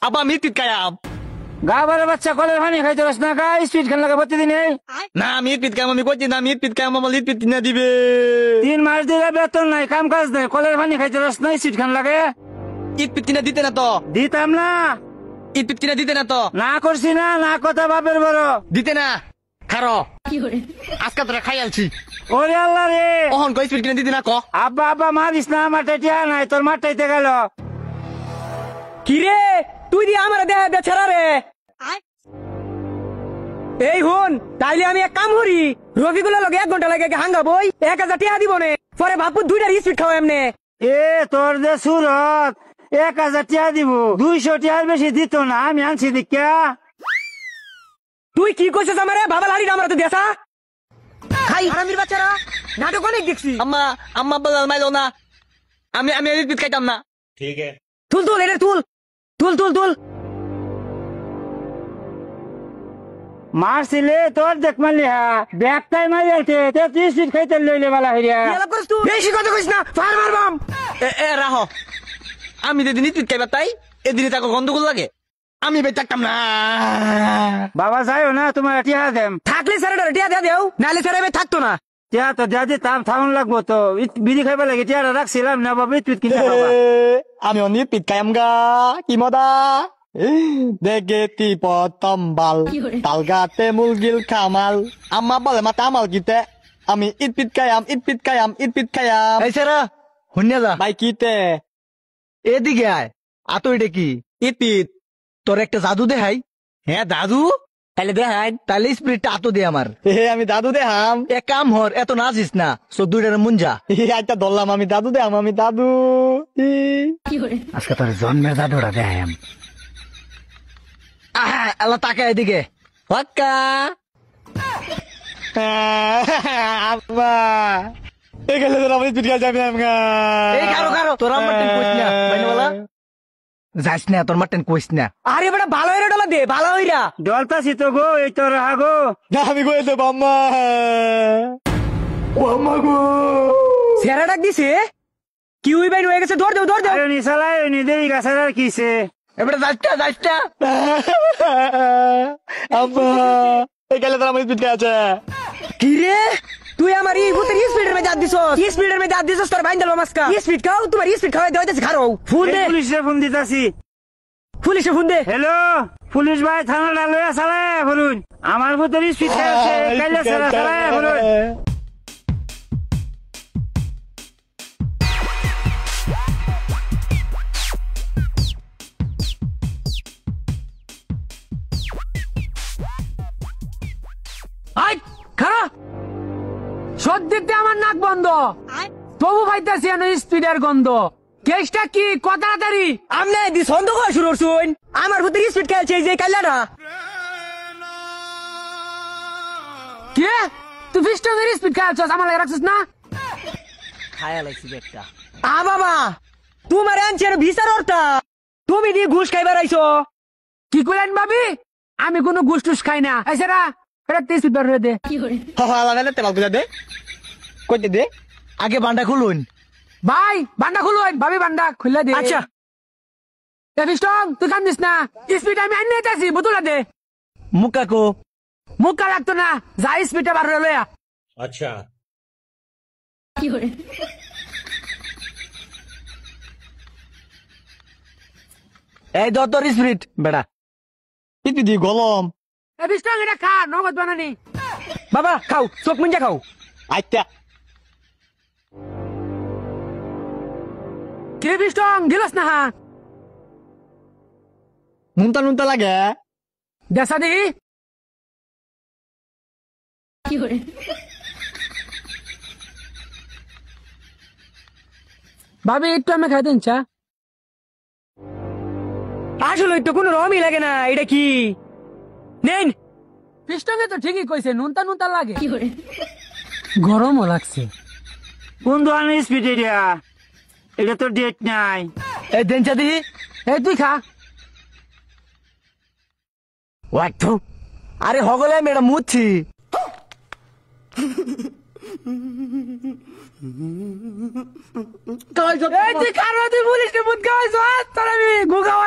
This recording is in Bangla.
আব্বা আমি ইট পিট খাইয়াম। গা বারে বাচ্চা কলের পানি খাইতে পারছ না গা স্পিড খেলা প্রতিদিনে। না আমি ইট পিট খাইয়াম, আমি কইছি না আমি ইট পিট খাইয়াম, আমার ইট পিট কিনা দিবে। 3 মাস দিলে বেতন নাই, কাম কাজ নাই, কলের পানি খাইতে পারছ না স্পিড খেলা লাগে। ইট পিট কিনা দিতে না তো? দিতাম না। ইট পিট কিনা দিতে না তো? না করছি না, না কথা বাপের বড়। দিতে না খারো আজকে তোরা খাই আলছি। ওরে আল্লাহ রে, ওহন কই স্পিড কিনা দিতে না ক? আব্বা আব্বা মারিস না, আমার টিয়া নাই, তোর মারটাইতে গেল। কি রে তুই দিয়ে আমার দেহ দে ছাড়া রে। এই হুন তাইলে আমি এক কাম করি, রফিকুল লগে 1 ঘন্টা লাগে হাঙ্গা বই 1000 টাকা দিব নে, পরে বাপু 2টা স্পিড খাওয়া এমনে। এ তোর যে সুরত 1000 টাকা দিব, 200 টাকার বেশি দিত না, আমি আনছি দেখা। তুই কি করছিস আমারে? বাবা লাড়ি আমার তো দেসা খাই হারামির বাচ্চারা, নাটক অনেক দেখছি। আম্মা আম্মা বলাল মাইলো না, আমি আমি ইট পিট খাইতাম না। ठीक है। তুল তুল এটা তুল তুল তুল তুল। মারছিলে তোর দেখ মারলি হ্যাঁ, ব্যাগটাই মারি আছে, তুই স্পিড খাইতে লইলে বালা হইয়া। বেশি কথা কইস না, ফার মারবাম। এ রাহ, আমি যেদিন ইট পিট খাইবা তাই এদিনে তাকে গন্ডগোল লাগে, আমি বেশ থাকতাম না। বাবা যাইও না, তোমার টিয়া দেম। থাকলে স্যারের টিয়া দেয়া দেও, নাহলে স্যার এবার থাকতো না। টিয়া তো দিয়া দিতাম, থাউন লাগবো তো, বিড়ি খাইবা লাগে টিয়াটা রাখছিলাম না বাবা, ইট কিনতে বাবা। আমি অনেক পিট খাইয়াম গা, কি মজা দেখে প্রথম বাল তাল গাতে মুলগিল খামাল। আম্মা বলে মাতা আমাল গিতে আমি ইট পিট খাইয়াম, ইট পিট খাইয়াম, ইট পিট খাইয়াম। এই স্যার শুনিয়া যা ভাই কিতে এদিকে আয়। আতো এটা কি? ইট পিট? তোর একটা জাদু দেখাই। হ্যাঁ দাদু, তাহলে দেখাই, তাহলে স্পিরিটটা আতো দে আমার। আমি দাদু দেহাম। এক কাম হর, এত নাচিস না, 2টার মুঞ্জা। একটা ধরলাম, আমি দাদু দেহাম, আমি দাদু। আজকে তোর জন্মের দাদুরা দেখাম। আল্লাহ তাকে এদিকে পাক্কা আব্বা এখানে তোর আমি পিট খাই যাবি আমগা। এই কারো কারো তোর আমার টেন কইস না বাইনে বলা যাইস না, তোর মারটেন কইস না। আরে বেটা ভালো হইরা ডলা দে, ভালো হইরা ডলতাছি তো গো, এই তোর হাগো। না আমি কই দেব আম্মা। ও আম্মা গো, সেরা ডাক দিছে কি হই বাইন হয়ে গেছে, ধর দেও ধর দেও। আরে নি সালাই নি দেই গাছের আর কিছে। এবারে যাইটা যাইটা আম্মা এখানে তোর আমি পিট খাই আছে। কি রে তুই আমার এই ভূতের স্পিডের মধ্যে হাত দিছস, স্পিডের মধ্যে হাত দিছস, তোর বাইন দেব মাসকা। স্পিড খাও, তোমার স্পিড খাওয়াই দেওয়াইতেছি, খারো ফোন দে। পুলিশে ফোন দিতাছি। পুলিশে ফোন দে। হ্যালো পুলিশ ভাই, থানাটা লইয়া চালায় বলুন, আমার ভূতের স্পিড খাইছে, কাইলে চালায় বলুন। আই খারা সত্যিতে আমার নাক বন্ধ, তবু পাইতাছি না স্পিডের গন্ধ। কেসটা কি কত তাড়াতাড়ি? আমনে দি সন্দেহ করা শুরু করছুন, আমার ভূতের স্পিড খেলছে এই যে কাইলাটা। কে তুই ফিস্টনের স্পিড খেলছস, আমার লাগে রাখছিস না? খায়া লাইছি একটা। আ বাবা তোমার আনছেন ভিসার অর্থা, তুমি দি ঘুষ খাইবার আইছো। কি কইলেন ভাবি? আমি কোনো ঘুষ টুস খাই না। এছাড়া এটা 30 বার হয়ে দে। দে কইতে দে, আগে বান্ডা খুলুন ভাই, বান্ডা খুলুন ভাবি, বান্ডা খুলে দে। আচ্ছা ফিস্টন তুই কাম দিস না, স্পিড আমি আইনে যাচ্ছি, বোতলা দে। মুক্কা কো মুক্কা লাগতো না, যা স্পিডটা বার হয়ে লয়া। अच्छा এই দর স্পিড বেড়া ইতি দি গলম। ফিস্টন এটা খা, নগদ বানানি। বাবা খাও, চোখ মুঞ্জা খাও। আইতা কে ফিস্টন গিলাস না? হা নুনতা নুনতা লাগে দেশা দেখি। ভাবি একটু আমি খাই দেন চা। আসলে তো কোনো রমই লাগে না, এটা কি নেন? ফিস্টনে তো ঠিকই কইছে, নুনতা নুনতা লাগে, গরমও লাগছে। কোন ধরনের স্পিড এরিয়া? এটা তো ডেট নাই। এই দেন চা দেখি। এই তুই খা। আরে হগলে আমি এটা মুচ্ছি। এই তুই কারো তুই পুলিশকে বুঝ খাওয়াইছ তোর আমি গু খাওয়াই